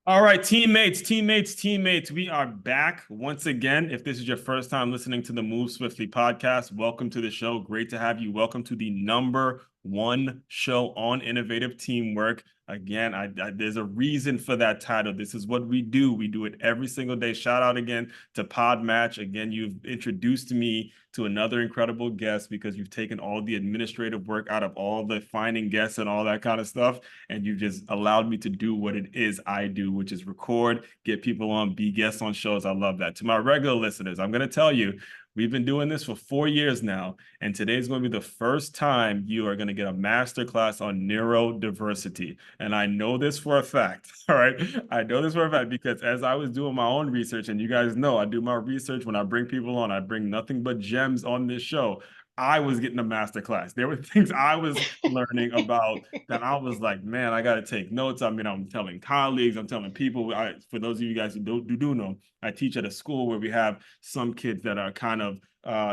All right, teammates, we are back once again. If this is your first time listening to the Move Swiftly podcast, welcome to the show. Great to have you. Welcome to the number one show on innovative teamwork. Again, there's a reason for that title. This is what we do. We do it every single day. Shout out again to Pod Match. Again, you've introduced me to another incredible guest because you've taken all the administrative work out of all the finding guests and all that kind of stuff. And you've just allowed me to do what it is I do, which is record, get people on, be guests on shows. I love that. To my regular listeners, I'm going to tell you, we've been doing this for 4 years now, and today's going to be the first time you are going to get a master class on neurodiversity. And I know this for a fact, all right? I know this for a fact because as I was doing my own research, and you guys know I do my research when I bring people on, I bring nothing but gems on this show. I was getting a master class. There were things I was learning about that I was like, man, I got to take notes. I mean, I'm telling colleagues, I'm telling people. For those of you guys who do know, I teach at a school where we have some kids that are kind of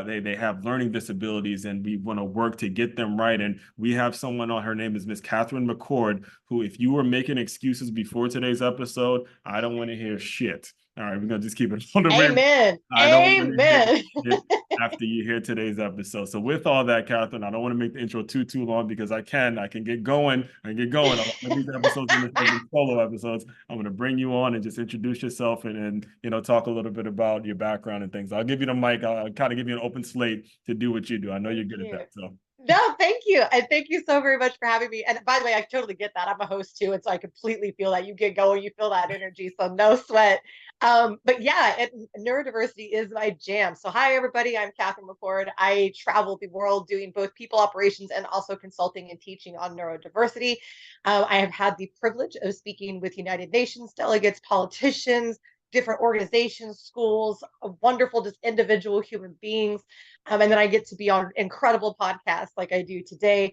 they have learning disabilities, and we want to work to get them right. And we have someone on. Her name is Miss Katherine McCord, who, if you were making excuses before today's episode, I don't want to hear shit. All right, we're gonna just keep it on the way. Amen. I don't want to hear Amen. shit after you hear today's episode. So with all that, Catherine, I don't want to make the intro too long because I can get going. I can get going. These episodes in this solo episodes. I'm going to bring you on and just introduce yourself and talk a little bit about your background and things. I'll give you the mic. I'll kind of give you an open slate to do what you do. I know you're Thank good at you. that. So No, thank you. And thank you so very much for having me. And by the way, I totally get that. I'm a host too. And so I completely feel that you get going, you feel that energy. So no sweat. But yeah, neurodiversity is my jam. So hi, everybody. I'm Katherine McCord. I travel the world doing both people operations and also consulting and teaching on neurodiversity. I have had the privilege of speaking with United Nations delegates, politicians, different organizations, schools, wonderful just individual human beings. And then I get to be on incredible podcasts like I do today.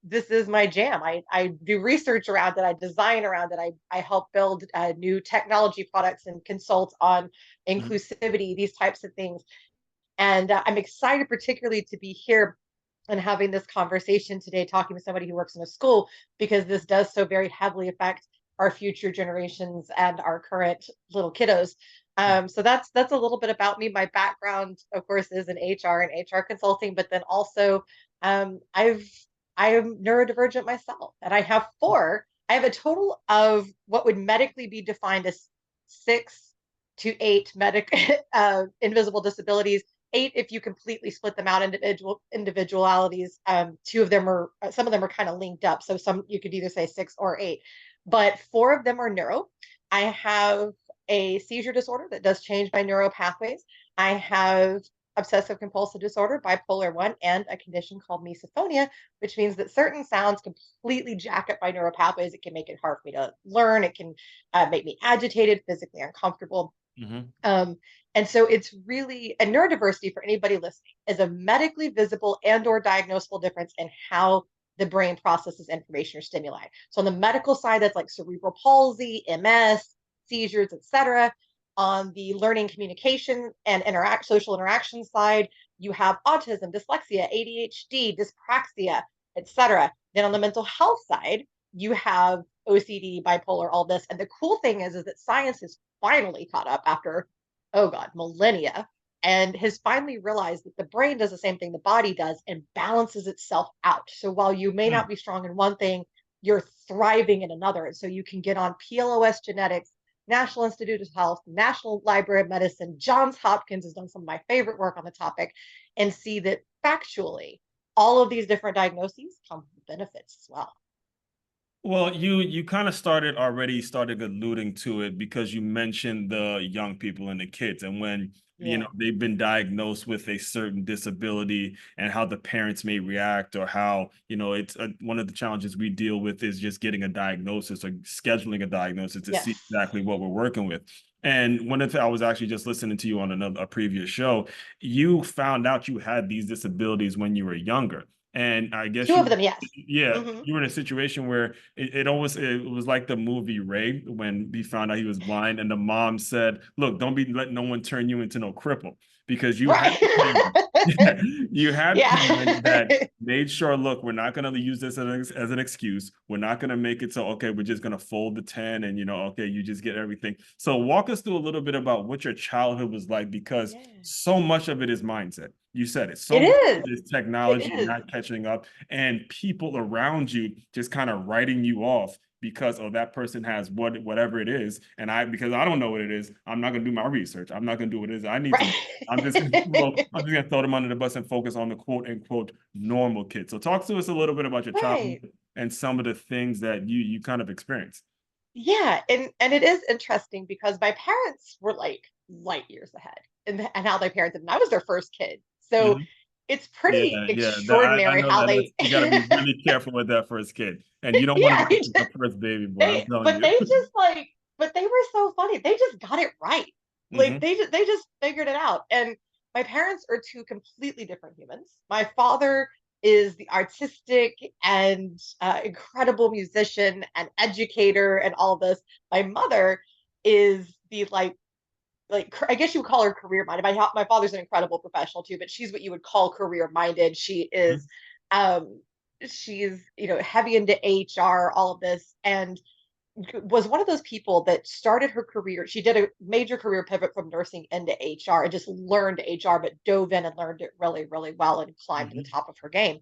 This is my jam. I do research around it. I design around it. I help build new technology products and consult on inclusivity, these types of things. And I'm excited particularly to be here and having this conversation today, talking with somebody who works in a school, because this does so very heavily affect our future generations and our current little kiddos. So that's a little bit about me. My background, of course, is in HR and HR consulting, but then also I am neurodivergent myself, and I have four. I have a total of what would medically be defined as 6 to 8 invisible disabilities. 8 if you completely split them out individualities. Two of them are some of them are kind of linked up, so some you could either say 6 or 8, but 4 of them are neuro. I have a seizure disorder that does change my neural pathways. I have obsessive compulsive disorder, bipolar 1, and a condition called misophonia, which means that certain sounds completely jack up my neural pathways. It can make it hard for me to learn. It can make me agitated, physically uncomfortable. And so it's really a neurodiversity, for anybody listening, is a medically visible and or diagnosable difference in how the brain processes information or stimuli. So on the medical side, that's like cerebral palsy, MS, seizures, etc. On the learning, communication, and social interaction side, you have autism, dyslexia, ADHD, dyspraxia, etc. Then on the mental health side, you have OCD, bipolar, all this. And the cool thing is that science has finally caught up after, oh God, millennia, and has finally realized that the brain does the same thing the body does and balances itself out. So while you may not be strong in one thing, you're thriving in another. And so you can get on PLOS Genetics, National Institute of Health, National Library of Medicine, Johns Hopkins has done some of my favorite work on the topic, and see that factually, all of these different diagnoses come with benefits as well. Well, you kind of started alluding to it because you mentioned the young people and the kids, and when Yeah. they've been diagnosed with a certain disability and how the parents may react, or how it's one of the challenges we deal with is just getting a diagnosis or scheduling a diagnosis to see Yes. exactly what we're working with. And one of the I was actually just listening to you on a previous show. You found out you had these disabilities when you were younger. And I guess Two of them, yes. yeah, Mm-hmm. you were in a situation where it was like the movie Ray when he found out he was blind, and the mom said, "Look, don't be letting no one turn you into no cripple." because you had Right. parents, you had parents Yeah. that made sure, look, we're not going to use this as an excuse. We're not going to make it so, okay, we're just going to fold the 10 and, okay, you just get everything. So walk us through a little bit about what your childhood was like, because Yeah. so much of it is mindset. You said it. So It much is. of it is It technology is. not catching up and people around you just kind of writing you off because that person has whatever it is, and because I don't know what it is, I'm not gonna do my research. I'm not gonna do what it is I need to do. I'm just gonna throw them under the bus and focus on the quote unquote normal kid. So talk to us a little bit about your childhood Right. and some of the things that you kind of experienced. Yeah, and it is interesting because my parents were like light years ahead and how they parented, and I was their first kid. So Mhm. it's Yeah, pretty yeah. I extraordinary know how that they you got to be really careful with that first kid, and you don't want to yeah, be the first baby boy. I'm telling but you. they just like but they were so funny. They just got it right. Like Hmm. they just figured it out. And my parents are two completely different humans. My father is the artistic and incredible musician and educator and all this. My mother is the like I guess you would call her career minded. My father's an incredible professional too, but she's what you would call career minded. Um she's heavy into HR, all of this, and was one of those people that started her career. She did a major career pivot from nursing into HR and just learned HR, but dove in and learned it really, really well and climbed to the Hmm. top of her game.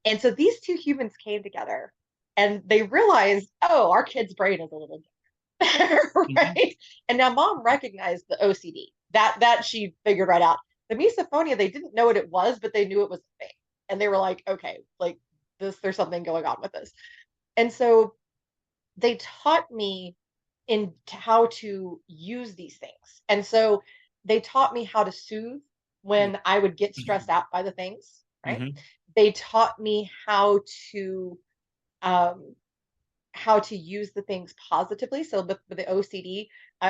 And so these two humans came together and they realized, oh, our kid's brain is a little Hmm. right? And now mom recognized the OCD. That she figured right out. The misophonia, they didn't know what it was, but they knew it was a thing. And they were like, okay, like there's something going on with this. And so they taught me in how to use these things. And so they taught me how to soothe Yeah. when I would get stressed out by the things, right? Hmm. They taught me to um how to use the things positively. So with the OCD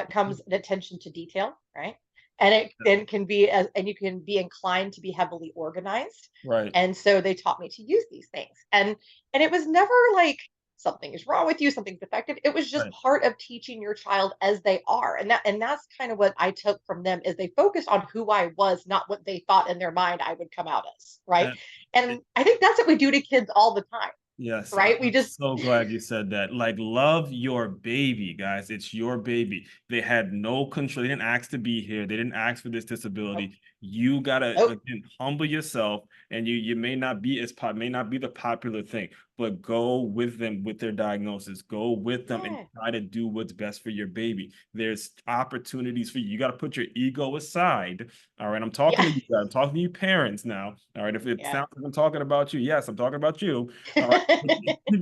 comes an attention to detail, right? And it then can be and you can be inclined to be heavily organized. Right. And so they taught me to use these things. And it was never like something is wrong with you, something's defective. It was just Right. part of teaching your child as they are. And that's kind of what I took from them is they focused on who I was, not what they thought in their mind I would come out as, right? And And I think that's what we do to kids all the time, yes, right? We I'm just so glad you said that. Like, love your baby, guys. It's your baby. They had no control. They didn't ask to be here. They didn't ask for this nope, disability. You gotta nope. again humble yourself, and you may not be the popular thing, but go with them with their diagnosis. Go with them and Yeah. try to do what's best for your baby. There's opportunities for you. You got to put your ego aside. All right, I'm talking Yeah. to you guys. I'm talking to you parents now. All right, if it Yeah. sounds like I'm talking about you, yes, I'm talking about you. All right.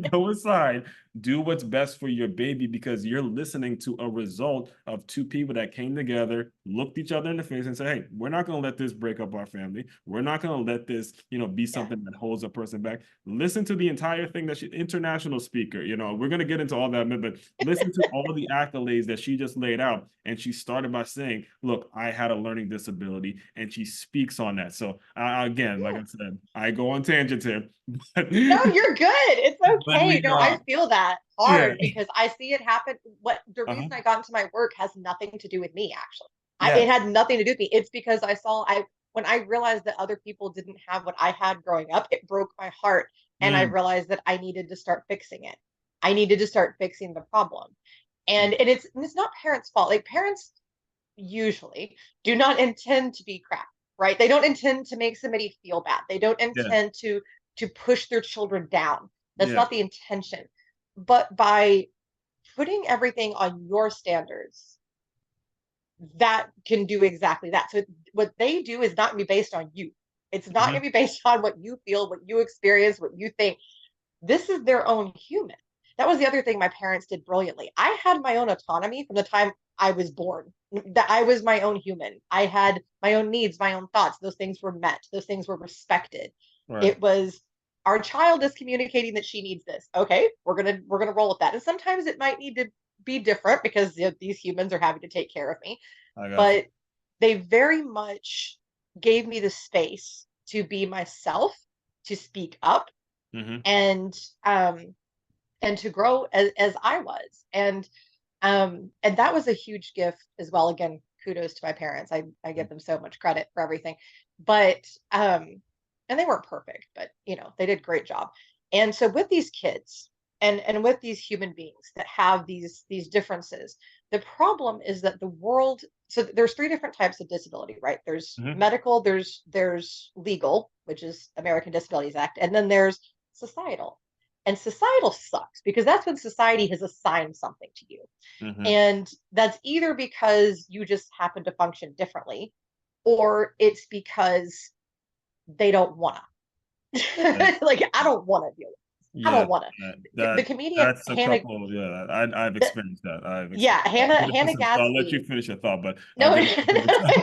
Go aside, do what's best for your baby because you're listening to a result of two people that came together, looked each other in the face, and said, "Hey, we're not going to let this break up our family. We're not going to let this, be Yeah. something that holds a person back." Listen to the entire thing that she, international speaker, we're going to get into all that, but listen to all the accolades that she just laid out. And she started by saying, "Look, I had a learning disability," and she speaks on that. So again, like Yeah. I said, I go on tangents here, but No, you're good. It's but okay. we No, I feel that yeah. hard because I see it happen. What the Uh-huh. reason I got into my work has nothing to do with me, actually. It Yeah. had nothing to do with me. It's because I when I realized that other people didn't have what I had growing up, it broke my heart. And I Mm. realized that I needed to start fixing it. I needed to start fixing the problem. And it's not parents' fault. Like parents usually do not intend to be crap, right? They don't intend to make somebody feel bad. They don't Yeah. intend to push their children down. That's Yeah. not the intention. But by putting everything on your standards, that can do exactly that. So what they do is not going to be based on you. It's not Hmm. going to be based on what you feel, what you experience, what you think. This is their own human. That was the other thing my parents did brilliantly. I had my own autonomy from the time I was born. That I was my own human. I had my own needs, my own thoughts. Those things were met. Those things were respected. Right. It was our child is communicating that she needs this. Okay, we're gonna roll with that. And sometimes it might need to be different because these humans are having to take care of me. I got you. But they very much gave me the space to be myself, to speak up, Hmm. and um and to grow as I was. And that was a huge gift as well. Again, kudos to my parents. I give them so much credit for everything. But and they weren't perfect, but they did a great job. And so with these kids and with these human beings that have these differences, the problem is that the world, so there's three different types of disability, right? There's medical, there's legal, which is American Disabilities Act, and then there's societal. And societal sucks because that's when society has assigned something to you. And that's either because you just happen to function differently, or it's because they don't want to. Like, I don't want to deal with this. I don't want to. The comedian that's a Hannah, couple. Yeah, I've experienced that. Hannah I'll let you Gadsby. finish your thought, but No, no,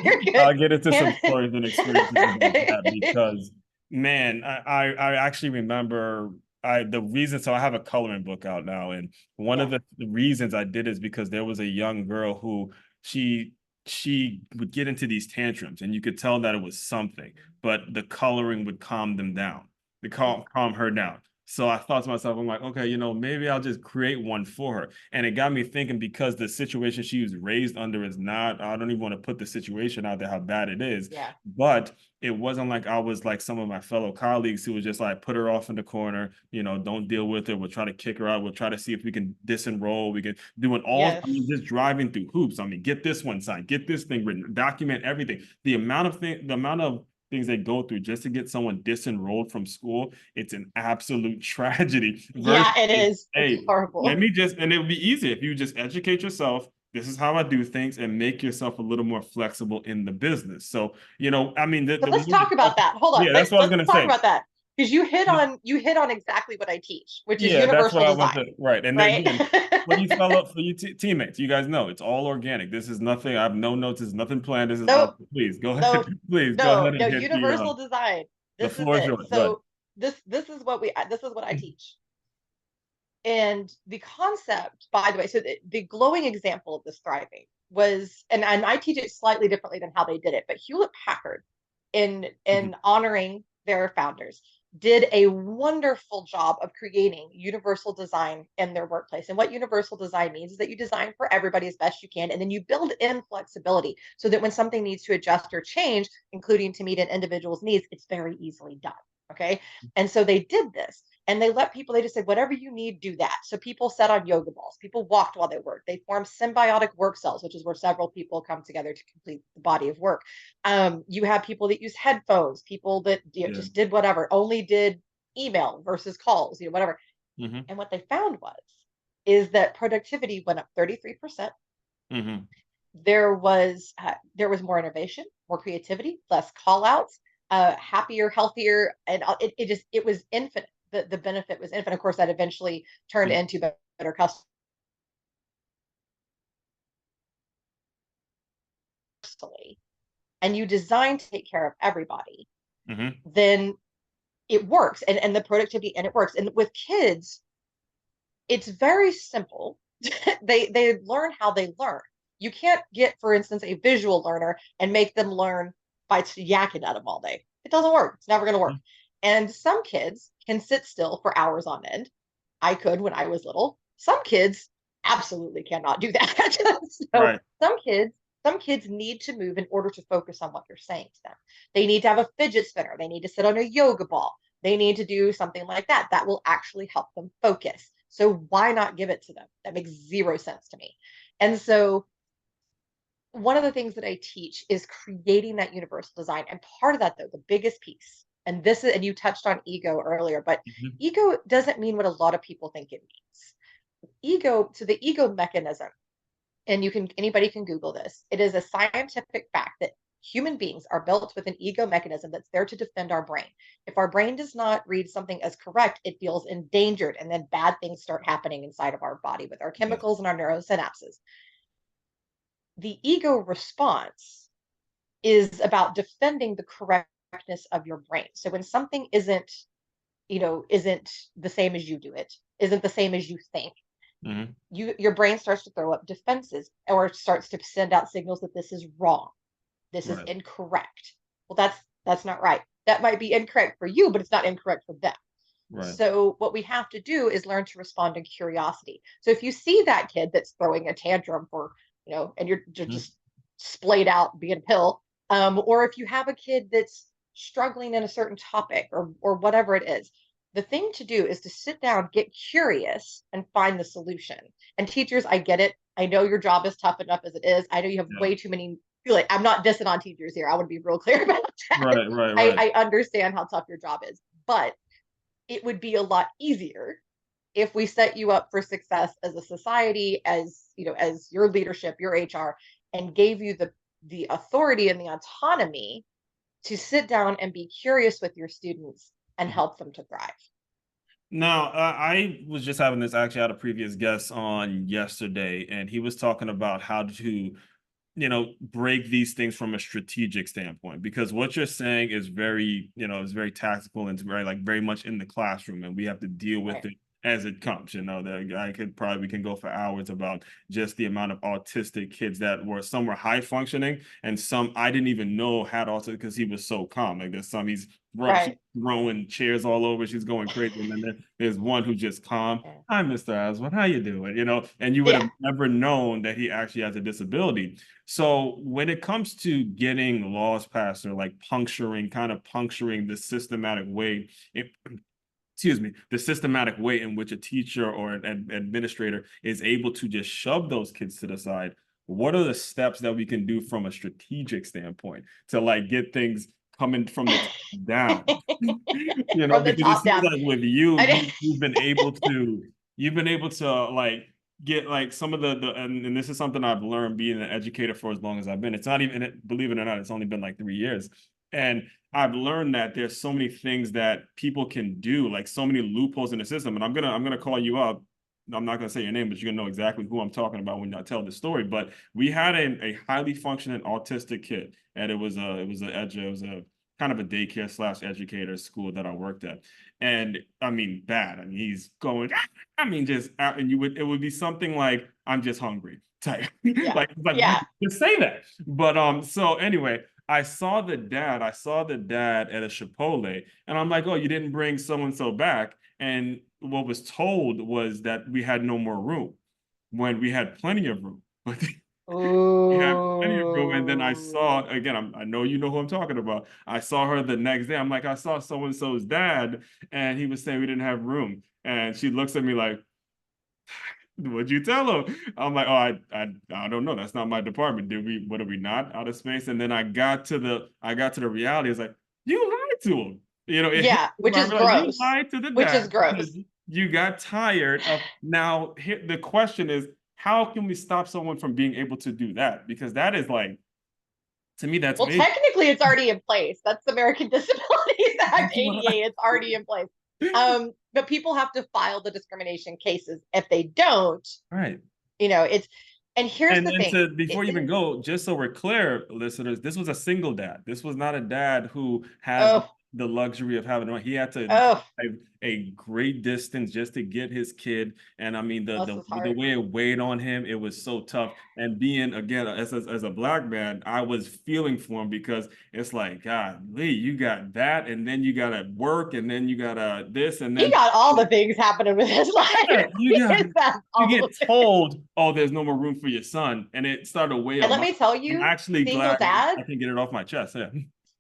you're good. I'll get into some Hannah. stories and experiences about that because, man, I actually remember the reason. So I have a coloring book out now, and one of the reasons I did is because there was a young girl who she would get into these tantrums, and you could tell that it was something, but the coloring would calm them down, calm her down. So I thought to myself, I'm like, okay, maybe I'll just create one for her. And it got me thinking, because the situation she was raised under is not, I don't even want to put the situation out there, how bad it is. Yeah. But it wasn't like I was like some of my fellow colleagues who was just like, put her off in the corner, don't deal with her. We'll try to kick her out. We'll try to see if we can disenroll. We can do it all. Yes. I mean, just driving through hoops. I mean, get this one signed, get this thing written, document everything. The amount of things they go through just to get someone disenrolled from school, it's an absolute tragedy. Yeah, it is. Hey, it's horrible. and it would be easy if you just educate yourself. This is how I do things, and make yourself a little more flexible in the business. So, I mean, So let's talk about that. Hold on. Yeah, that's what I was Let's gonna talk say. about that. Because you hit on exactly what I teach, which is Yeah, that's what universal I want design. to, right. And Right. again, for you teammates, you guys know it's all organic. This is nothing. I have no notes. This is nothing planned. This is Nope. please go ahead. Nope. Please go No, ahead no, and hit universal design. the This is floor is it. yours. Good. So this is what I teach. And the concept, by the way, so the glowing example of this thriving was, and I teach it slightly differently than how they did it, but Hewlett Packard, in honoring their founders, did a wonderful job of creating universal design in their workplace. And what universal design means is that you design for everybody as best you can, and then you build in flexibility so that when something needs to adjust or change, including to meet an individual's needs, it's very easily done. Okay. And so they did this. And they let people, they just said, whatever you need, do that. So people sat on yoga balls. People walked while they worked. They formed symbiotic work cells, which is where several people come together to complete the body of work. You have people that use headphones, people that just did whatever, only did email versus calls, whatever. And what they found is that productivity went up 33%. There was more innovation, more creativity, less call outs, happier, healthier, and it was infinite. The benefit was infinite. Of course, that eventually turned into better customer. And you design to take care of everybody, then it works, and the productivity, and it works. And with kids, it's very simple. they learn how they learn. You can't get, for instance, a visual learner and make them learn by yakking at them all day. It doesn't work. It's never going to work. And some kids can sit still for hours on end. I could when I was little. Some kids absolutely cannot do that. So some kids need to move in order to focus on what you're saying to them. They need to have a fidget spinner. They need to sit on a yoga ball. They need to do something like that. That will actually help them focus. So why not give it to them? That makes zero sense to me. And so one of the things that I teach is creating that universal design. And part of that, though, the biggest piece, and you touched on ego earlier, but ego doesn't mean what a lot of people think it means. So the ego mechanism, and anybody can Google this. It is a scientific fact that human beings are built with an ego mechanism that's there to defend our brain. If our brain does not read something as correct, it feels endangered, and then bad things start happening inside of our body with our chemicals and our neurosynapses. The ego response is about defending the correctness of your brain. So when something isn't the same as you do it, isn't the same as you think, your brain starts to throw up defenses, or starts to send out signals that this is wrong. This is incorrect. Well, that's not right. That might be incorrect for you, but it's not incorrect for them. So what we have to do is learn to respond in curiosity. So if you see that kid that's throwing a tantrum for, and you're just splayed out being a pill, or if you have a kid that's struggling in a certain topic or whatever it is. The thing to do is to sit down, get curious, and find the solution. And teachers, I get it. I know your job is tough enough as it is. I know you have Yeah. way too many. Like, I'm not dissing on teachers here. I want to be real clear about that. Right, right, right. I understand how tough your job is, but it would be a lot easier if we set you up for success as a society, as you know, as your leadership, your HR, and gave you the authority and the autonomy to sit down and be curious with your students and help them to thrive. Now, I was just having this, actually, I had a previous guest on yesterday, and he was talking about how to, break these things from a strategic standpoint, because what you're saying is very, is very tactical and it's very, like, very much in the classroom, and we have to deal with Right. it as it comes. That we can go for hours about just the amount of autistic kids that some were high functioning, and some I didn't even know had autism because he was so calm. Like, there's some she's Right. throwing chairs all over, she's going crazy, and then there's one who's just calm. Yeah. Hi, Mr. Aswand, how you doing? And you would Yeah. have never known that he actually has a disability. So when it comes to getting laws passed, or like kind of puncturing the systematic way, the systematic way in which a teacher or an administrator is able to just shove those kids to the side, what are the steps that we can do from a strategic standpoint to, like, get things coming from the top down? From the Because it top seems down. like with you, I you've been able to, like, get, like, some of and this is something I've learned being an educator for as long as I've been. It's not even, believe it or not, it's only been like 3 years. And I've learned that there's so many things that people can do, like so many loopholes in the system. And I'm gonna call you up. I'm not gonna say your name, but you're gonna know exactly who I'm talking about when I tell the story. But we had a highly functioning autistic kid, and it was a kind of a daycare slash educator school that I worked at. And I mean, bad. I mean, he's going, I mean, just out, and it would be something like, I'm just hungry type. Yeah. like you Yeah. just say that. But so anyway, I saw the dad at a Chipotle, and I'm like, oh, you didn't bring so and so back. And what was told was that we had no more room, when we had plenty of room. We had plenty of room. And then I saw, Ooh. again, I know you know who I'm talking about. I saw her the next day. I'm like, I saw so and so's dad, and he was saying we didn't have room. And she looks at me like, what'd you tell him? I'm like, oh, I don't know. That's not my department. What are we not out of space? And then I got to the reality. It's like, you lied to him. It hit Yeah, me, which where I'm is like, you gross. lied to the Which dad is because gross. you got tired of. Now, the question is, how can we stop someone from being able to do that? Because that is, like, to me, that's Well, major. technically, it's already in place. That's the American Disabilities Act, ADA. It's already in place. But people have to file the discrimination cases. If they don't, Right. it's, and here's And the then, thing. before you even go, just so we're clear, listeners, this was a single dad. This was not a dad who had Oh, the luxury of having one. He had to oh, drive a great distance just to get his kid. And I mean, bless his the heart. way it weighed on him, it was so tough. And being, again, as a black man, I was feeling for him, because it's like, God, Lee, you got that, and then you gotta work, and then you gotta this, and He then got all the things happening with his life. you All get told, oh, there's no more room for your son, and it started to weigh And on let my. me tell I'm you, actually single glad dads, I can get it off my chest. Yeah,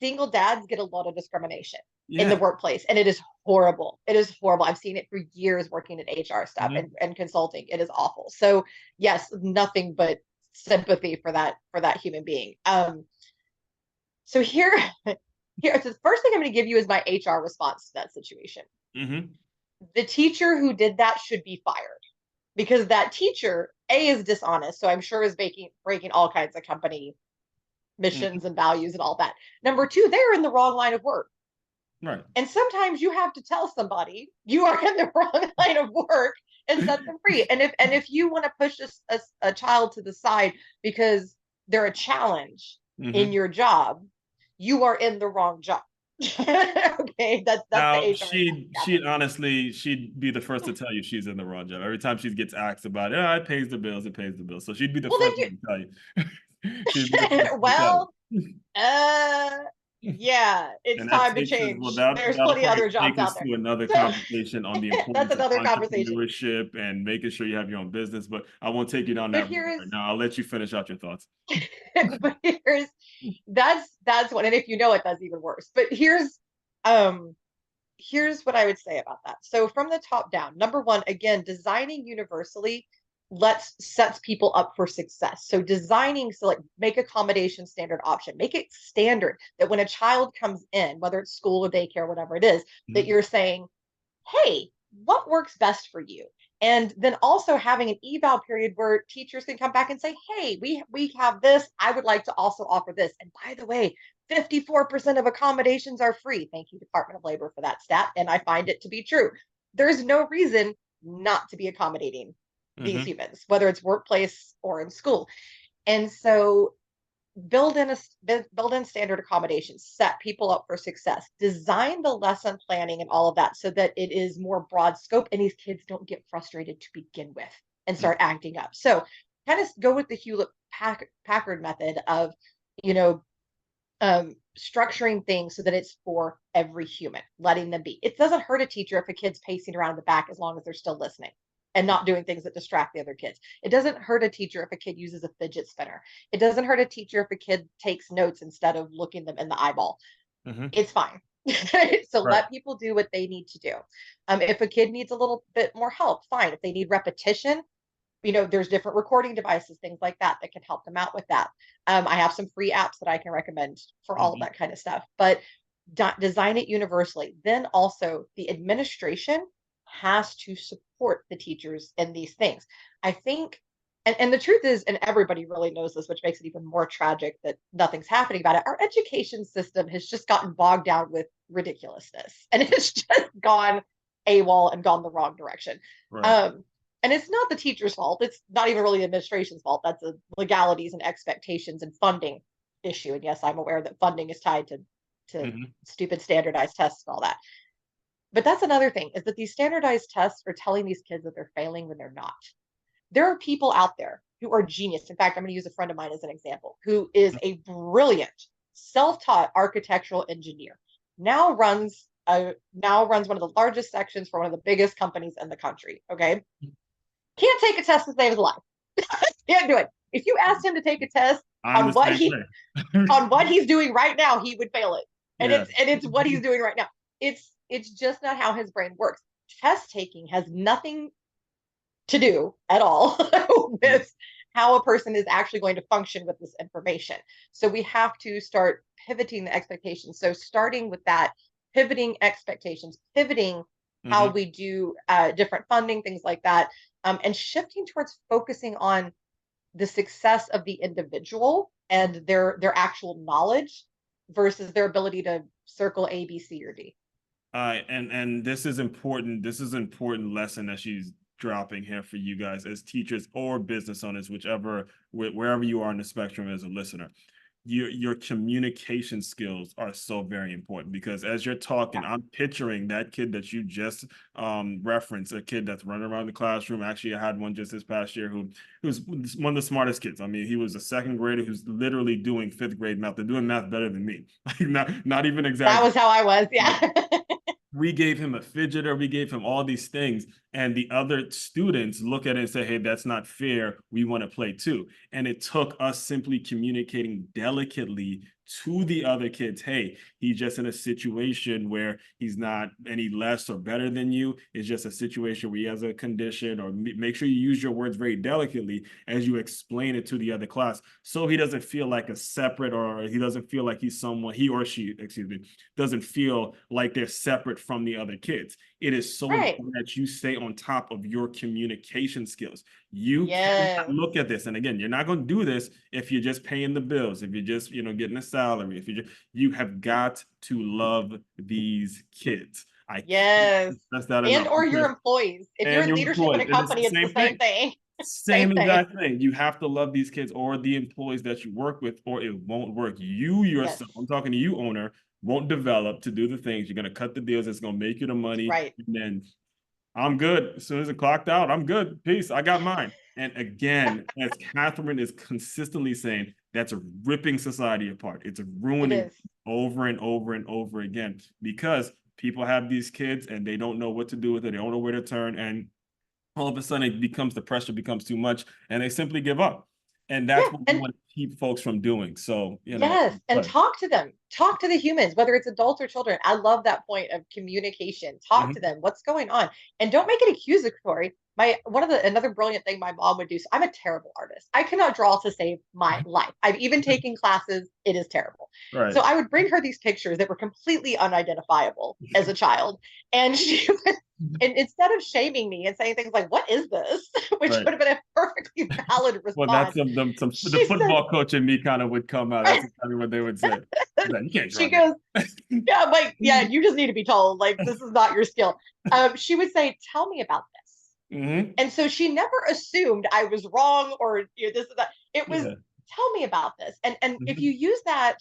single dads get a lot of discrimination in the yeah. workplace, and it is horrible. It is horrible. I've seen it for years working in HR stuff Mhm. and consulting. It is awful. So yes, nothing but sympathy for that human being. So here, so the first thing I'm going to give you is my HR response to that situation. Mhm. The teacher who did that should be fired, because that teacher, A, is dishonest, so I'm sure is breaking all kinds of company Mhm. missions and values and all that. Number two, they're in the wrong line of work. Right. And sometimes you have to tell somebody you are in the wrong line of work and set them free. And if you want to push a child to the side because they're a challenge in Mhm. your job, you are in the wrong job. Okay, that's the Now, HR side, she'd honestly, she'd be the first to tell you she's in the wrong job. Every time she gets asked about it, oh, it pays the bills, it pays the bills. So she'd be the Well, then first one to tell you. She'd be the you first one to tell well, you. uh Yeah, it's And that time to takes us, well, change. that, There's that'll plenty probably other jobs take us out there. to another So conversation on the that's importance of another conversation. entrepreneurship and making sure you have your own business, but I won't take you down But that road here's right now. I'll let you finish out your thoughts. but here's that's one, and if you know it, that's even worse. But um here's what I would say about that. So from the top down, number one, again, designing universally sets people up for success. So designing, so like make accommodation standard option, make it standard that when a child comes in, whether it's school or daycare, whatever it is, that Mhm. you're saying, hey, what works best for you? And then also having an eval period where teachers can come back and say, hey, we have this. I would like to also offer this. And by the way, 54% of accommodations are free. Thank you, Department of Labor, for that stat. And I find it to be true. There's no reason not to be accommodating these Mhm. humans, whether it's workplace or in school. And so build in standard accommodations, set people up for success, design the lesson planning and all of that so that it is more broad scope and these kids don't get frustrated to begin with and start Mhm. acting up. So kind of go with the Hewlett Packard method of, you know, structuring things so that it's for every human, letting them be. It doesn't hurt a teacher if a kid's pacing around the back as long as they're still listening and not doing things that distract the other kids. It doesn't hurt a teacher if a kid uses a fidget spinner. It doesn't hurt a teacher if a kid takes notes instead of looking them in the eyeball. Mhm. It's fine. So Right. let people do what they need to do. If a kid needs a little bit more help, fine. If they need repetition, there's different recording devices, things like that, that can help them out with that. I have some free apps that I can recommend for all of Mhm. that kind of stuff, but design it universally. Then also the administration has to support the teachers in these things. I think, and the truth is, and everybody really knows this, which makes it even more tragic that nothing's happening about it. Our education system has just gotten bogged down with ridiculousness and it's just gone AWOL and gone the wrong direction. Right. Um, and it's not the teacher's fault. It's not even really the administration's fault. That's a legalities and expectations and funding issue. And yes, I'm aware that funding is tied to Mhm. stupid standardized tests and all that. But that's another thing is that these standardized tests are telling these kids that they're failing when they're not. There are people out there who are genius. In fact, I'm going to use a friend of mine as an example who is a brilliant self-taught architectural engineer. Now runs one of the largest sections for one of the biggest companies in the country. Okay, can't take a test to save his life. Can't do it. If you asked him to take a test I'm the on what same he way. on what he's doing right now, he would fail it. And Yeah. it's what he's doing right now. It's just not how his brain works. Test taking has nothing to do at all Mhm. with how a person is actually going to function with this information. So we have to start pivoting the expectations. So starting with that, pivoting expectations, pivoting how Mhm. we do different funding, things like that, and shifting towards focusing on the success of the individual and their actual knowledge versus their ability to circle A, B, C, or D. And this is important. This is an important lesson that she's dropping here for you guys as teachers or business owners, wherever you are in the spectrum as a listener. Your communication skills are so very important because as you're talking, Yeah. I'm picturing that kid that you just referenced, a kid that's running around the classroom. Actually, I had one just this past year who's one of the smartest kids. I mean, he was a second grader who's literally doing fifth grade math. They're doing math better than me. Like not even That exaggerating. was how I was. Yeah. We gave him a fidgeter, we gave him all these things, and the other students look at it and say, hey, that's not fair, we want to play too. And it took us simply communicating delicately to the other kids, hey, he's just in a situation where he's not any less or better than you. It's just a situation where he has a condition, or make sure you use your words very delicately as you explain it to the other class, so he doesn't feel like a separate, or he doesn't feel like he's someone, he or she, excuse me, doesn't feel like they're separate from the other kids. It is so Right. important that you stay on top of your communication skills. You cannot Yes. look at this. And again, you're not going to do this if you're just paying the bills, if you're just, getting a salary, if you have got to love these kids. I can't Yes. stress that And enough or your because, employees. If you're and in your leadership in employees, a and it's the company, it's the same same thing. thing. Same Same thing. exact thing. You have to love these kids or the employees that you work with, or it won't work. You Yes. yourself, I'm talking to you, owner, won't develop to do the things. You're going to cut the deals. It's going to make you the money. Right. And then I'm good. As soon as it clocked out, I'm good. Peace. I got mine. And again, as Catherine is consistently saying, that's ripping society apart. It's It ruining is. over and over and over again because people have these kids and they don't know what to do with it. They don't know where to turn. And all of a sudden it becomes, the pressure becomes too much and they simply give up. And Yeah. that's what we And want to keep folks from doing. So, yes, and but talk to them. Talk to the humans, whether it's adults or children. I love that point of communication. Talk to mhm, them. What's going on? And don't make it accusatory. My one of the another brilliant thing my mom would do. So I'm a terrible artist. I cannot draw to save my life. I've even taken classes. It is terrible. So right. I would bring her these pictures that were completely unidentifiable as a child, and she would, and instead of shaming me and saying things like, "What is this?" which Right. would have been a perfectly valid Well, that's response, the she said, football coach in me kind of would come out. That's exactly what they would say. Like, you can't she draw me. goes, yeah, I'm like, yeah, you just need to be told, like, this is not your skill. She would say, tell me about this. Hmm. And so she never assumed I was wrong or this or that. It was, Yeah. tell me about this. And if Hmm. you use that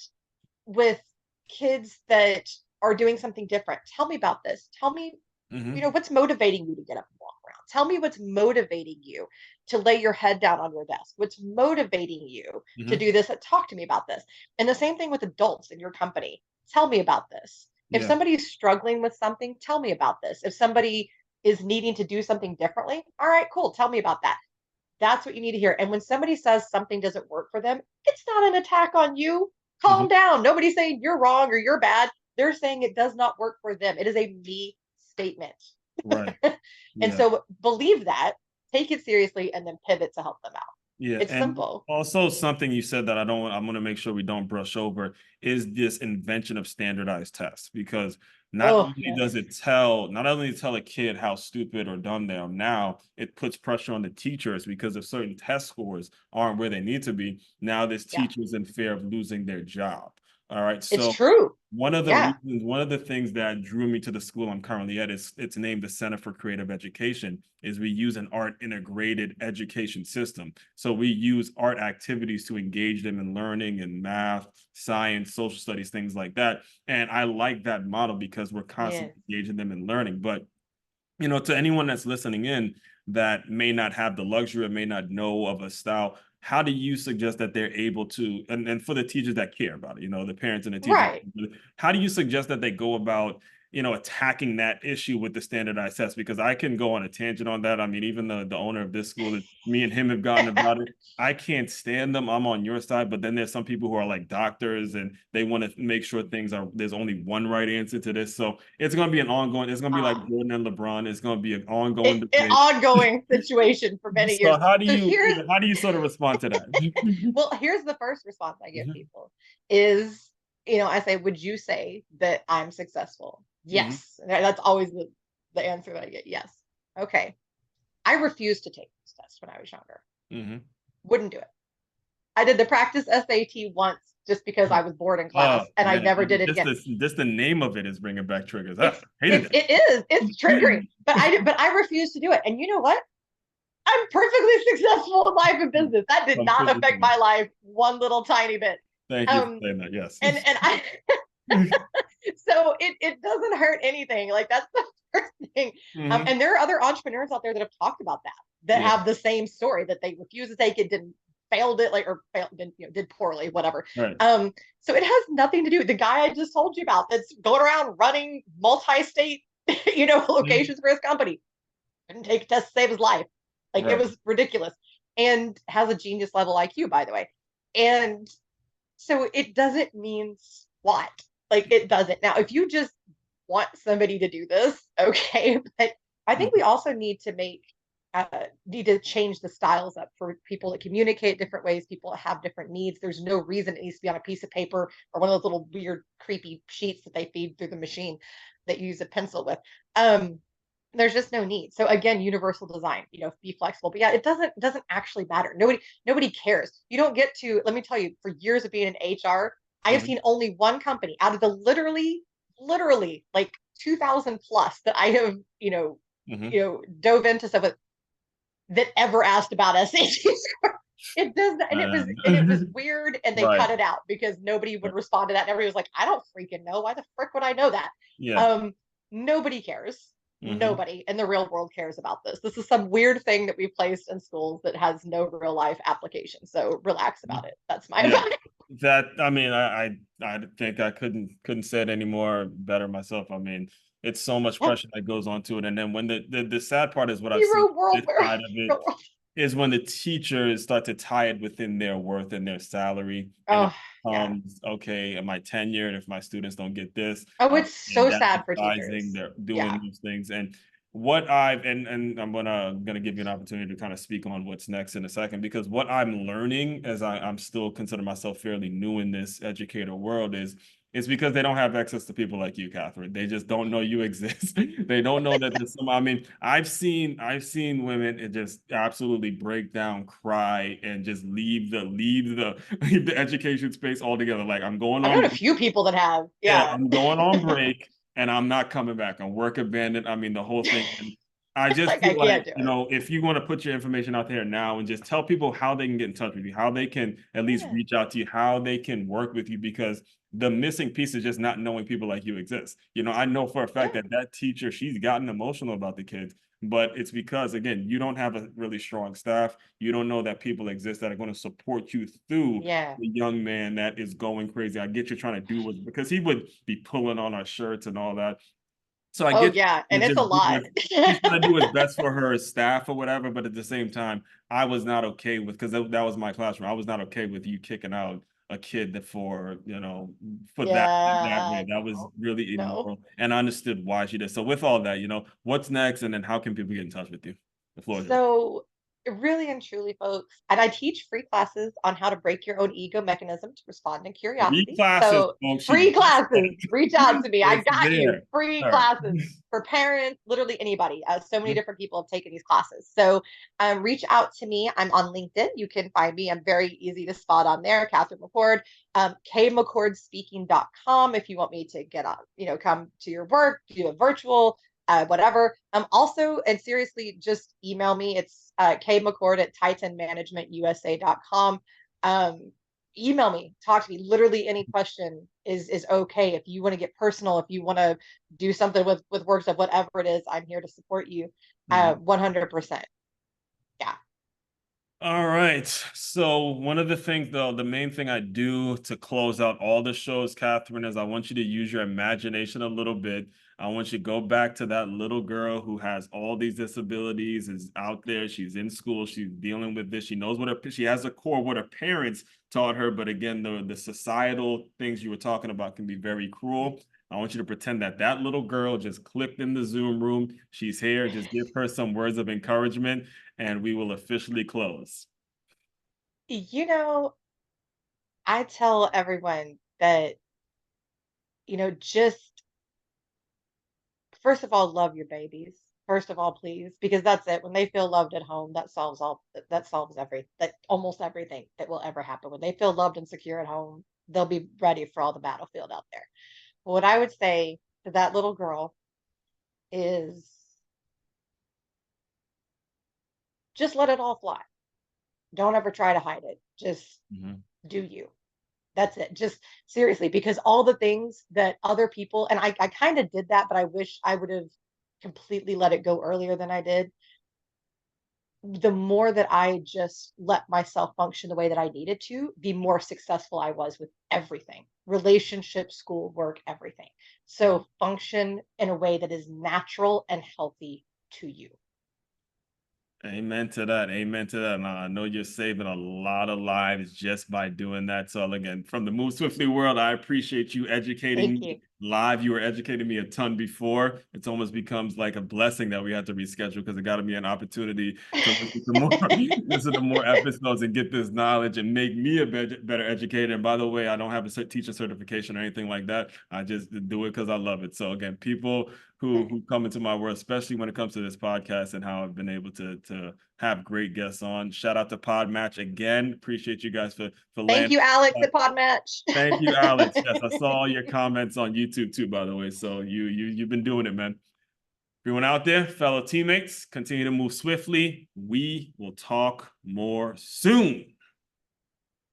with kids that are doing something different, tell me about this. Tell me, Hmm. what's motivating you to get up and walk around? Tell me what's motivating you to lay your head down on your desk. What's motivating you to Hmm. do this? Talk to me about this. And the same thing with adults in your company. Tell me about this. If Yeah. somebody's struggling with something, tell me about this. If somebody is needing to do something differently, all right, cool. Tell me about that. That's what you need to hear. And when somebody says something doesn't work for them, it's not an attack on you. Calm Hmm. down. Nobody's saying you're wrong or you're bad. They're saying it does not work for them. It is a me statement. Right. And Yeah. so believe that, take it seriously, and then pivot to help them out. Yeah, It's and simple. also something you said that I'm going to make sure we don't brush over is this invention of standardized tests because Oh, yes. not only tell a kid how stupid or dumb they are now, it puts pressure on the teachers because if certain test scores aren't where they need to be, now this Yeah. teacher's in fear of losing their job. All right, It's so true. Yeah. one of the things that drew me to the school I'm currently at is it's named the Center for Creative Education, is we use an art integrated education system. So we use art activities to engage them in learning and math, science, social studies, things like that. And I like that model because we're Yes. constantly engaging them in learning. But to anyone that's listening in that may not have the luxury or may not know of a style, how do you suggest that they're able to, and for the teachers that care about it, the parents and the teachers, Right. how do you suggest that they go about, attacking that issue with the standardized test? Because I can go on a tangent on that. I mean, even the owner of this school, me and him have gotten about it. I can't stand them. I'm on your side, but then there's some people who are like doctors and they want to make sure there's only one right answer to this. So it's going to be it's going to be like Ah, Jordan and LeBron. It's going to be an ongoing an debate. ongoing situation for many years. So how do So you, here's how do you sort of respond to that? well, here's the first response I give people is, I say, would you say that I'm successful? Hmm. Yes. That's always the answer that I get. Yes. Okay. I refused to take this test when I was younger. Hmm. Wouldn't do it. I did the practice SAT once just because I was bored in Oh class and I man, never did it just again. the name of it is bringing back triggers. I It's hated it's triggering, but I refuse to do it. And you know what? I'm perfectly successful in life and that. business. That did not Completely affect fine. my life one little tiny bit. Thank you for Um, saying that. Yes. and I so it doesn't hurt anything. Like that's the first thing. Hmm. And there are other entrepreneurs out there that have talked about that Yeah. have the same story that they refused to take it, didn't failed it, like or failed, didn't, did poorly, whatever. Right. So it has nothing to do with the guy I just told you about that's going around running multi-state, Mhm. locations for his company. Didn't take a test to save his life. Like it Right. was ridiculous. And has a genius level IQ, by the way. And so it doesn't mean squat. Like it doesn't. Now, if you just want somebody to do this, okay. But I think we Mhm. also need to change the styles up for people that communicate different ways. People that have different needs. There's no reason it needs to be on a piece of paper or one of those little weird, creepy sheets that they feed through the machine that you use a pencil with. Um, there's just no need. So again, universal design, be flexible. But yeah, it doesn't actually matter. Nobody cares. You don't get to, let me tell you, for years of being in HR, I have Mhm. seen only one company out of the literally like 2000 plus that I have, Mhm. dove into stuff with that ever asked about SAT score. It does not, and it was weird, and they Right. cut it out because nobody would respond to that. And everybody was like, I don't freaking know. Why the frick would I know that? Yeah. Um, Nobody cares. Nobody in the real world cares about this. This is some weird thing that we placed in schools that has no real life application. So relax about it. That's my Yeah, advice. that I mean, I think I couldn't say it any more better myself. I mean, it's so much Yeah. pressure that goes on to it, and then when the sad part is what I've seen Zero world this where side of it is when the teachers start to tie it within their worth and their salary, and it oh yeah. becomes okay, am I tenured if my students don't get this? Oh, it's so sad for Standardizing, teachers. they're Yeah. doing these things, and what I've and I'm gonna give you an opportunity to kind of speak on what's next in a second, because what I'm learning as I'm still consider myself fairly new in this educator world is because they don't have access to people like you, Catherine. They just don't know you exist. They don't know that there's some. I mean, I've seen women it just absolutely break down, cry, and just leave the education space altogether. Like I'm going I've known on, a few people that have. yeah, Yeah. I'm going on break and I'm not coming back. I'm work abandoned. I mean, the whole thing. And I just Like I feel like, can't do it. if you want to put your information out there now and just tell people how they can get in touch with you, how they can at least Yeah. reach out to you, how they can work with you, because the missing piece is just not knowing people like you exist. I know for a fact Yeah. that teacher, she's gotten emotional about the kids, but it's because, again, you don't have a really strong staff. You don't know that people exist that are going to support you through Yeah. the young man that is going crazy. I get you trying to do it because he would be pulling on our shirts and all that. So I Oh get yeah. to And it's a just do lot. what she's trying to do his best for her staff or whatever, but at the same time, I was not okay with, because that was my classroom. I was not okay with you kicking out a kid that for that Yeah. way. That was No. really No. immoral, and I understood why she did. So with all that, what's next, and then how can people get in touch with you? The floor is yours. So, really and truly, folks, and I teach free classes on how to break your own ego mechanism to respond in Free curiosity. classes, So, folks. She free just said classes, reach out to me. I it's got you. there. Free All right. classes for parents, literally anybody. So many different people have taken these classes. So, reach out to me. I'm on LinkedIn. You can find me. I'm very easy to spot on there. Katherine McCord, kmccordspeaking.com if you want me to get on, come to your work, do a virtual whatever. Also, and seriously, just email me. It's kmccord at titanmanagementusa.com. Email me, talk to me. Literally any question is okay. If you want to get personal, if you want to do something with works of whatever it is, I'm here to support you. 100%. Yeah. All right. So one of the things, though, the main thing I do to close out all the shows, Catherine, is I want you to use your imagination a little bit. I want you to go back to that little girl who has all these disabilities, is out there. She's in school. She's dealing with this. She knows she has a core what her parents taught her. But again, the societal things you were talking about can be very cruel. I want you to pretend that little girl just clicked in the Zoom room. She's here. Just give her some words of encouragement, and we will officially close. You know, I tell everyone that, just first of all, love your babies. First of all, please, because that's it. When they feel loved at home, that solves almost everything that will ever happen. When they feel loved and secure at home, they'll be ready for all the battlefield out there. But what I would say to that little girl is just let it all fly. Don't ever try to hide it. Just do you. That's it. Just seriously, because all the things that other people, and I kind of did that, but I wish I would have completely let it go earlier than I did. The more that I just let myself function the way that I needed to, the more successful I was with everything, relationship, school, work, everything. So function in a way that is natural and healthy to you. Amen to that. Amen to that. And I know you're saving a lot of lives just by doing that. So again, from the Move Swiftly world, I appreciate you educating Thank me you. live. You were educating me a ton before. It almost becomes like a blessing that we had to reschedule, because it got to be an opportunity to listen to more, listen to more episodes and get this knowledge and make me a better educator. And by the way, I don't have a teacher certification or anything like that. I just do it because I love it. So again, people who come into my world, especially when it comes to this podcast and how I've been able to have great guests on. Shout out to Pod Match again. Appreciate you guys for Thank landing. you, Alex at Podmatch. Thank you, Alex. Yes, I saw all your comments on YouTube too, by the way. So you've been doing it, man. Everyone out there, fellow teammates, continue to move swiftly. We will talk more soon.